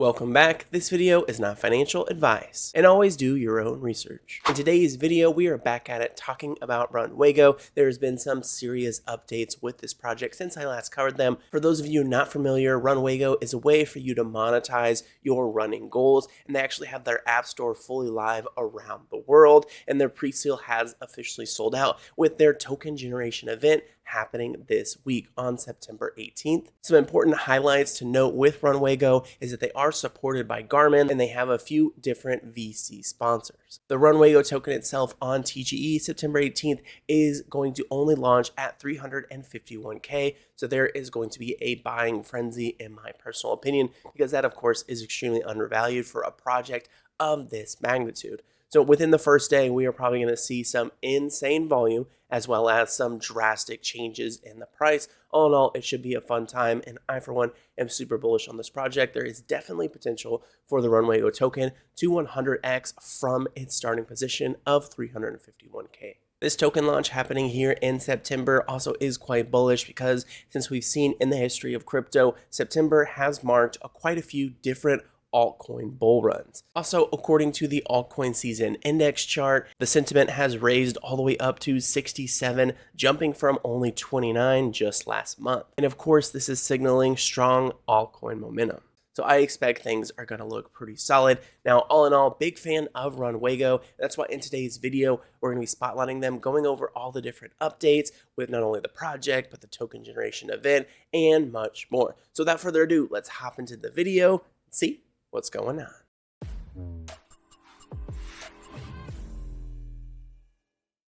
Welcome back. This video is not financial advice, and always do your own research. In today's video, we are back at it talking about Runwago. There's been some serious updates with this project since I last covered them. For those of you not familiar, Runwago is a way for you to monetize your running goals, and they actually have their app store fully live around the world, and their pre-sale has officially sold out with their token generation event happening this week on September 18th. Some important highlights to note with Runwago is that they are supported by Garmin and they have a few different VC sponsors. The Runwago token itself on TGE September 18th is going to only launch at 351K, so there is going to be a buying frenzy in my personal opinion, because that of course is extremely undervalued for a project of this magnitude. So within the first day, we are probably going to see some insane volume as well as some drastic changes in the price. All in all, it should be a fun time, and I, for one, am super bullish on this project. There is definitely potential for the Runwago token to 100x from its starting position of 351K. This token launch happening here in September also is quite bullish because since we've seen in the history of crypto, September has marked quite a few different altcoin bull runs. Also, according to the altcoin season index chart, the sentiment has raised all the way up to 67, jumping from only 29 just last month. And of course, this is signaling strong altcoin momentum. So I expect things are going to look pretty solid. Now, all in all, big fan of Runwago. That's why in today's video, we're going to be spotlighting them, going over all the different updates with not only the project, but the token generation event and much more. So without further ado, let's hop into the video and see what's going on.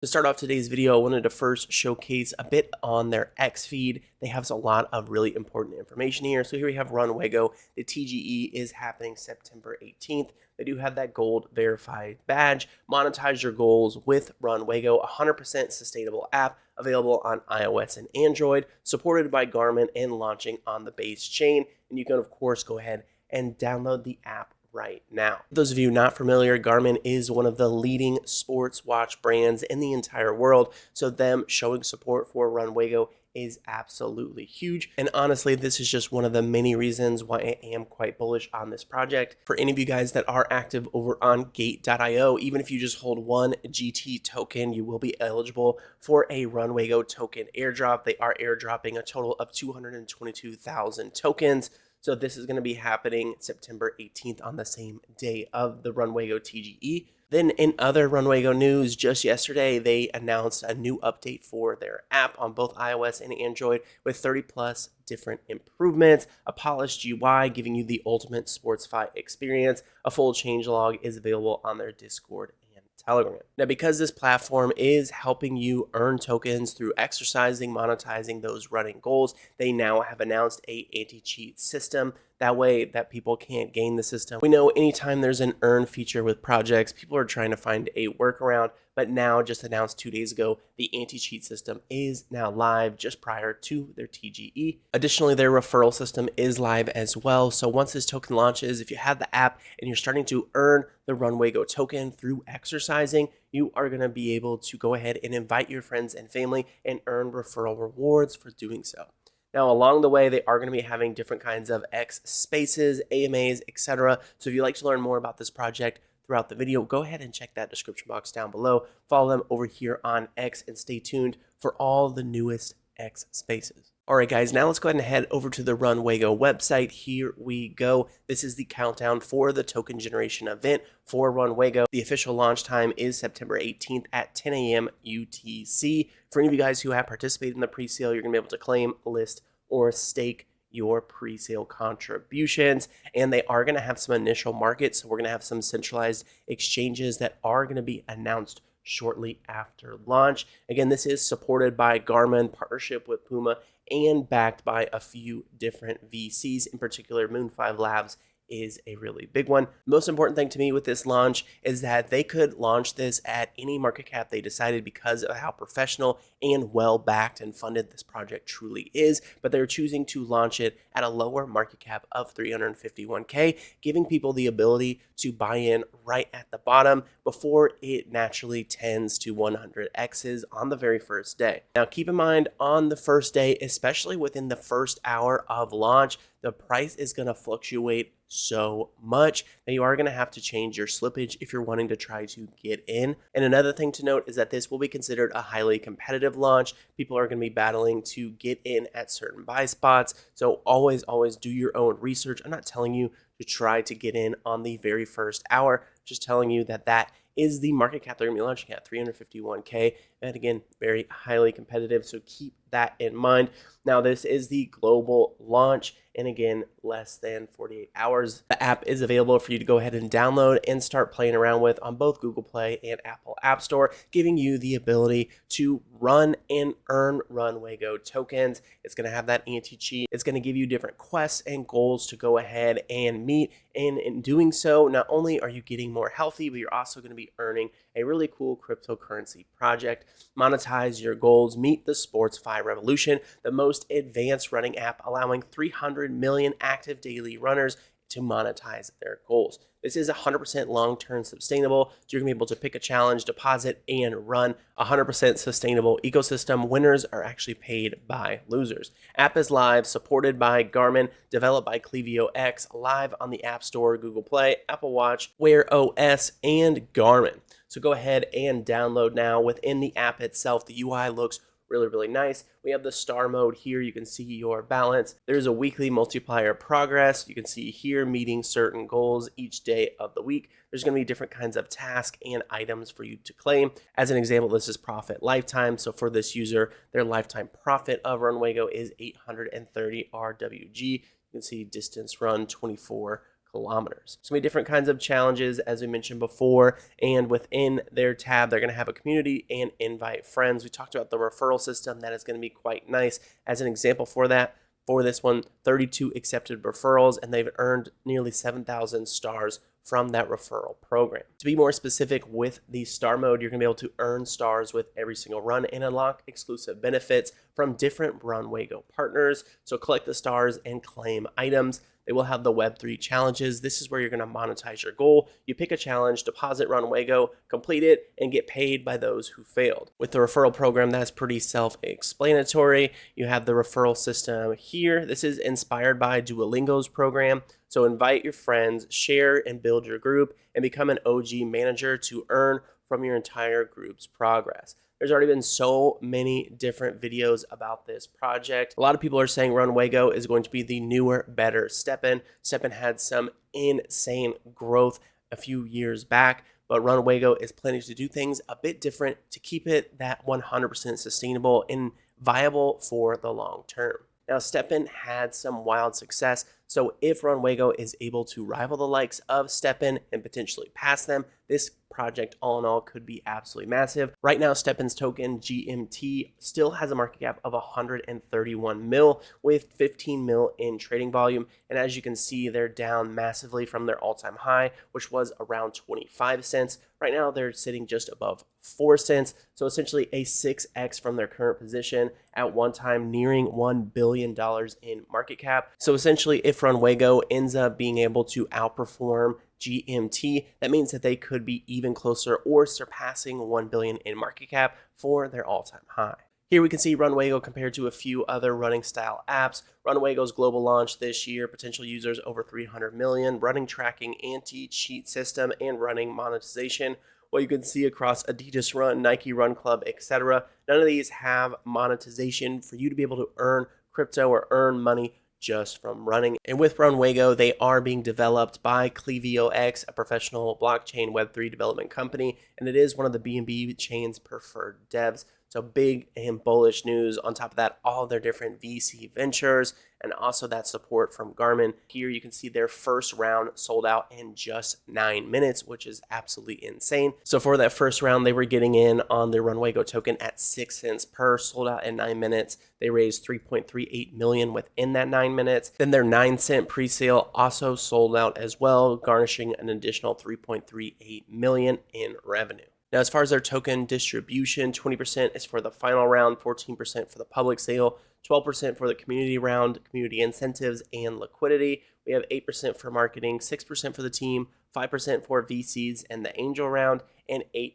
To start off today's video, I wanted to first showcase a bit on their X feed. They have a lot of really important information here. So here we have Runwago. The TGE is happening September 18th. They do have that gold verified badge. Monetize your goals with Runwago, 100% sustainable app available on iOS and Android, supported by Garmin and launching on the base chain. And you can, of course, go ahead and download the app right now. For those of you not familiar, Garmin is one of the leading sports watch brands in the entire world, so them showing support for Runwago is absolutely huge. And honestly, this is just one of the many reasons why I am quite bullish on this project. For any of you guys that are active over on Gate.io, even if you just hold one GT token, you will be eligible for a Runwago token airdrop. They are airdropping a total of 222,000 tokens. So this is going to be happening September 18th on the same day of the Runwago TGE. Then in other Runwago news, just yesterday, they announced a new update for their app on both iOS and Android with 30 plus different improvements, a polished UI giving you the ultimate SportFi experience. A full changelog is available on their Discord and Telegram. Now, because this platform is helping you earn tokens through exercising, monetizing those running goals, they now have announced a anti-cheat system. That way that people can't game the system. We know anytime there's an earn feature with projects, people are trying to find a workaround, but now just announced 2 days ago, the anti-cheat system is now live just prior to their TGE. Additionally, their referral system is live as well. So once this token launches, if you have the app and you're starting to earn the Runwago token through exercising, you are going to be able to go ahead and invite your friends and family and earn referral rewards for doing so. Now, along the way, they are going to be having different kinds of X spaces, AMAs, etc. So if you'd like to learn more about this project throughout the video, go ahead and check that description box down below. Follow them over here on X and stay tuned for all the newest X spaces. All right, guys, now let's go ahead and head over to the Runwago website. Here we go. This is the countdown for the token generation event for Runwago. The official launch time is September 18th at 10 a.m. UTC. For any of you guys who have participated in the pre-sale, you're going to be able to claim, list, or stake your pre-sale contributions, and they are going to have some initial markets. So we're going to have some centralized exchanges that are going to be announced shortly after launch. Again, this is supported by Garmin, partnership with Puma, and backed by a few different VCs, in particular Moon5 Labs is a really big one. Most important thing to me with this launch is that they could launch this at any market cap they decided because of how professional and well backed and funded this project truly is, but they're choosing to launch it at a lower market cap of 351K, giving people the ability to buy in right at the bottom before it naturally tends to 100x's on the very first day. Now keep in mind, on the first day, especially within the first hour of launch, the price is going to fluctuate so much that you are going to have to change your slippage if you're wanting to try to get in. And another thing to note is that this will be considered a highly competitive launch. People are going to be battling to get in at certain buy spots. So always do your own research. I'm not telling you to try to get in on the very first hour, just telling you that that is the market cap they're going to be launching at, 351K. And again, very highly competitive. So keep that in mind. Now, this is the global launch. And again, less than 48 hours. The app is available for you to go ahead and download and start playing around with on both Google Play and Apple App Store, giving you the ability to run and earn Runwago tokens. It's going to have that anti-cheat. It's going to give you different quests and goals to go ahead and meet. And in doing so, not only are you getting more healthy, but you're also going to be earning a really cool cryptocurrency project. Monetize your goals. Meet the SportFi revolution, the most advanced running app allowing 300 million active daily runners to monetize their goals. This is 100% long-term sustainable. So you're going to be able to pick a challenge, deposit, and run 100% sustainable ecosystem. Winners are actually paid by losers. App is live, supported by Garmin, developed by Clevio X, live on the App Store, Google Play, Apple Watch, Wear OS, and Garmin. So go ahead and download now. Within the app itself, the UI looks really nice. We have the star mode here. You can see your balance. There's a weekly multiplier progress. You can see here meeting certain goals each day of the week. There's going to be different kinds of tasks and items for you to claim. As an example, this is profit lifetime. So for this user, their lifetime profit of Runwago is 830 RWG. You can see distance run 24 kilometers. So many different kinds of challenges, as we mentioned before, and within their tab, they're going to have a community and invite friends. We talked about the referral system. That is going to be quite nice. As an example for that, for this one, 32 accepted referrals, and they've earned nearly 7,000 stars from that referral program. To be more specific with the star mode, you're going to be able to earn stars with every single run and unlock exclusive benefits from different Runwago partners. So collect the stars and claim items. They will have the Web3 challenges. This is where you're going to monetize your goal. You pick a challenge, deposit Runwago, complete it, and get paid by those who failed. With the referral program, that's pretty self-explanatory. You have the referral system here. This is inspired by Duolingo's program. So invite your friends, share and build your group, and become an OG manager to earn from your entire group's progress. There's already been so many different videos about this project. A lot of people are saying Runwago is going to be the newer, better STEPN. STEPN had some insane growth a few years back, but Runwago is planning to do things a bit different to keep it that 100% sustainable and viable for the long term. Now, STEPN had some wild success, so if Runwago is able to rival the likes of STEPN and potentially pass them, this project all in all could be absolutely massive. Right now, STEPN's token GMT still has a market cap of 131 mil with 15 mil in trading volume. And as you can see, they're down massively from their all-time high, which was around 25 cents. Right now, they're sitting just above 4 cents. So essentially a 6x from their current position, at one time nearing $1 billion in market cap. So essentially, if Runwago ends up being able to outperform GMT, that means that they could be even closer or surpassing 1 billion in market cap for their all-time high. Here we can see Runwago compared to a few other running style apps. Runwago's global launch this year, potential users over 300 million, running tracking, anti-cheat system, and running monetization. What you can see across Adidas Run, Nike Run Club, etc. None of these have monetization for you to be able to earn crypto or earn money just from running. And with Runwago, they are being developed by Clevio X, a professional blockchain Web3 development company, and it is one of the BNB chain's preferred devs. So big and bullish news. On top of that, all of their different VC ventures and also that support from Garmin. Here you can see their first round sold out in just 9 minutes, which is absolutely insane. So for that first round, they were getting in on the Runwago token at 6 cents per, sold out in 9 minutes. They raised 3.38 million within that 9 minutes. Then their 9-cent pre-sale also sold out as well, garnishing an additional 3.38 million in revenue. Now, as far as their token distribution, 20% is for the final round, 14% for the public sale, 12% for the community round, community incentives, and liquidity. We have 8% for marketing, 6% for the team, 5% for VCs and the angel round, and 8%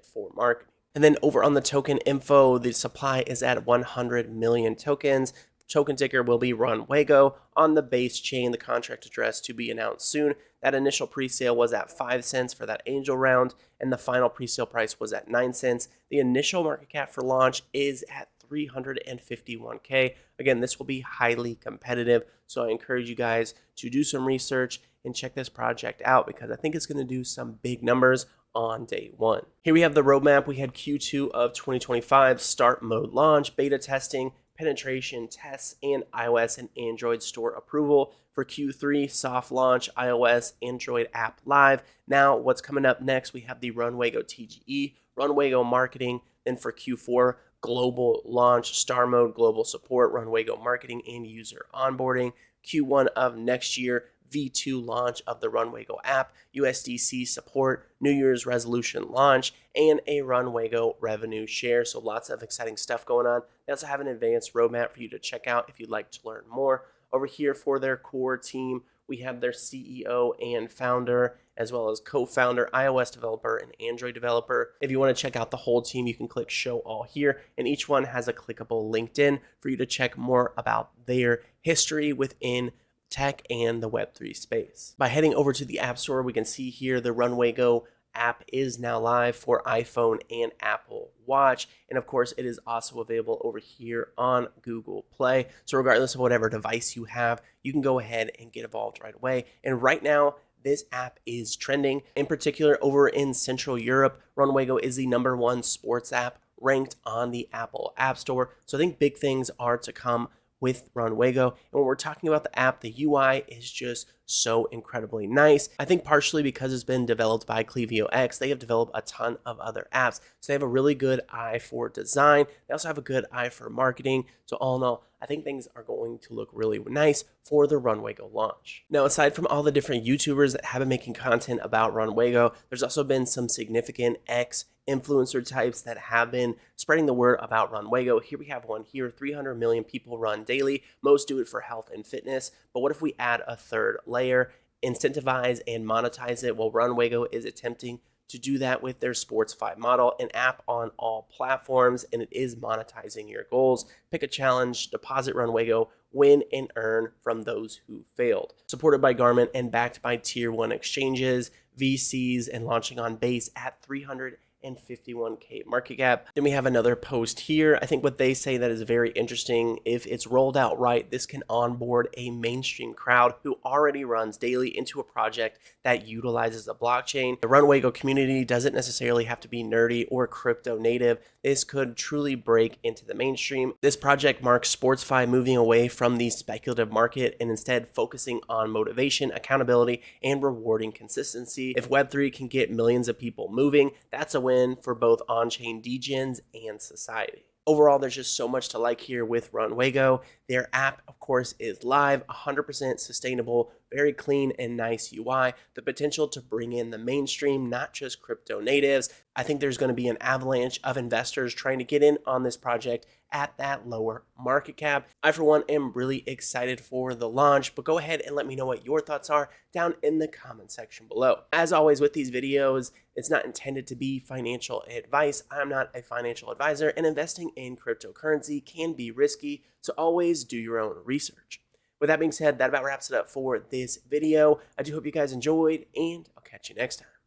for marketing. And then over on the token info, the supply is at 100 million tokens. Token ticker will be Runwago. On the base chain, the contract address to be announced soon. That initial pre-sale was at 5 cents for that angel round, and the final pre-sale price was at 9 cents. The initial market cap for launch is at 351K. Again, this will be highly competitive, so I encourage you guys to do some research and check this project out because I think it's going to do some big numbers on day one. Here we have the roadmap. We had Q2 of 2025, start mode launch, beta testing, penetration tests, and iOS and Android store approval. For Q3, soft launch, iOS, Android app live. Now, what's coming up next? We have the Runwago TGE, Runwago marketing. Then for Q4, global launch, star mode, global support, Runwago marketing, and user onboarding. Q1 of next year, V2 launch of the Runwago app, USDC support, New Year's resolution launch, and a Runwago revenue share. So lots of exciting stuff going on. They also have an advanced roadmap for you to check out if you'd like to learn more. Over here for their core team, we have their CEO and founder, as well as co-founder, iOS developer, and Android developer. If you want to check out the whole team, you can click show all here, and each one has a clickable LinkedIn for you to check more about their history within tech and the Web3 space. By heading over to the App Store, we can see here the Runwago app is now live for iPhone and Apple Watch. And of course, it is also available over here on Google Play. So regardless of whatever device you have, you can go ahead and get involved right away. And right now, this app is trending. In particular, over in Central Europe, Runwago is the #1 sports app ranked on the Apple App Store. So I think big things are to come with Runwago. And when we're talking about the app, the UI is just so incredibly nice. I think partially because it's been developed by Clevio X, they have developed a ton of other apps. So they have a really good eye for design. They also have a good eye for marketing. So all in all, I think things are going to look really nice for the Runwago launch. Now, aside from all the different YouTubers that have been making content about Runwago, there's also been some significant X influencer types that have been spreading the word about Runwago. Here we have one here, 300 million people run daily. Most do it for health and fitness. But what if we add a third layer, incentivize and monetize it? Well, Runwago is attempting to do that with their SportFi model, an app on all platforms, and it is monetizing your goals. Pick a challenge, deposit Runwago, win and earn from those who failed. Supported by Garmin and backed by tier 1 exchanges, VCs, and launching on base at 351K market cap. Then we have another post here. I think what they say that is very interesting. If it's rolled out right, this can onboard a mainstream crowd who already runs daily into a project that utilizes the blockchain. The Runwago community doesn't necessarily have to be nerdy or crypto native. This could truly break into the mainstream. This project marks SportFi moving away from the speculative market and instead focusing on motivation, accountability, and rewarding consistency. If Web3 can get millions of people moving, that's a win for both on-chain degens and society. Overall, there's just so much to like here with Runwago. Their app, of course, is live, 100% sustainable, very clean and nice UI. The potential to bring in the mainstream, not just crypto natives. I think there's going to be an avalanche of investors trying to get in on this project at that lower market cap. I, for one, am really excited for the launch, but go ahead and let me know what your thoughts are down in the comment section below. As always with these videos, it's not intended to be financial advice. I'm not a financial advisor, and investing in cryptocurrency can be risky, so always do your own research. With that being said, that about wraps it up for this video. I do hope you guys enjoyed, and I'll catch you next time.